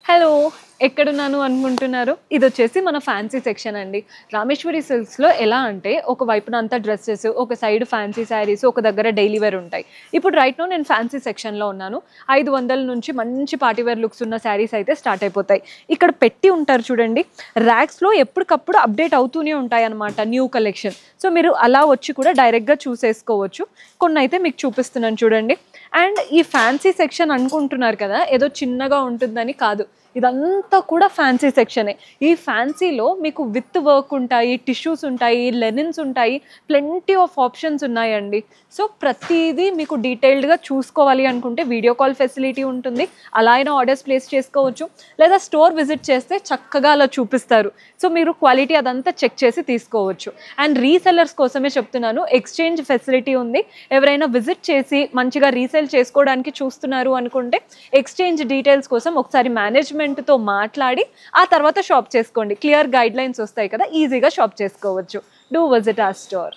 Hello! ఎక్కడున్నాను అనుకుంటున్నారు? ఇదొచ్చేసి మన ఫ్యాన్సీ సెక్షన్ అండి. రామేశ్వరి సిల్క్స్‌లో ఎలా అంటే ఒక వైపున అంతా డ్రెసెస్, ఒక సైడ్ ఫ్యాన్సీ శారీస్, ఒక దగ్గర డైలీ వేర్ ఉంటాయి. ఇప్పుడు రైట్ నౌ నేను ఫ్యాన్సీ సెక్షన్‌లో ఉన్నాను. 500 నుంచి మంచి పార్టీ వేర్ లుక్స్ ఉన్న శారీస్ అయితే స్టార్ట్ అయిపోతాయి. ఇక్కడ పెట్టి ఉంటారు చూడండి. ర్యాక్స్‌లో ఎప్పటికప్పుడు అప్డేట్ అవుతూనే ఉంటాయన్నమాట న్యూ కలెక్షన్. సో మీరు అలా వచ్చి కూడా డైరెక్ట్‌గా చూసేసుకోవచ్చు. కొన్నైతే మీకు చూపిస్తున్నాను చూడండి. అండ్ ఈ ఫ్యాన్సీ సెక్షన్ అనుకుంటున్నారు కదా! ఏదో చిన్నగా ఉంటుందని కాదు. ఇదంతా కూడా ఫ్యాన్సీ సెక్షనే. ఈ ఫ్యాన్సీలో మీకు విత్ వర్క్ ఉంటాయి, టిష్యూస్ ఉంటాయి, లెనిన్స్ ఉంటాయి, ప్లెంటీ ఆఫ్ ఆప్షన్స్ ఉన్నాయండి. సో ప్రతీదీ మీకు డీటెయిల్డ్‌గా చూసుకోవాలి అనుకుంటే వీడియో కాల్ ఫెసిలిటీ ఉంటుంది. అలా అయినా ఆర్డర్స్ ప్లేస్ చేసుకోవచ్చు. లేదా స్టోర్ విజిట్ చేస్తే చక్కగా అలా చూపిస్తారు. సో మీరు క్వాలిటీ అదంతా చెక్ చేసి తీసుకోవచ్చు. అండ్ రీసెల్లర్స్ కోసమే చెప్తున్నాను. ఎక్స్చేంజ్ ఫెసిలిటీ ఉంది. ఎవరైనా విజిట్ చేసి మంచిగా రీసేల్ చేసుకోవడానికి చూస్తున్నారు అనుకుంటే ఎక్స్చేంజ్ డీటెయిల్స్ కోసం ఒకసారి మేనేజ్మెంట్‌తో మాట్లాడి ఆ తర్వాత షాప్ చేసుకోండి. క్లియర్ గైడ్‌లైన్స్ వస్తాయి కదా! ఈజీగా షాప్ చేసుకోవచ్చు. Do visit our store.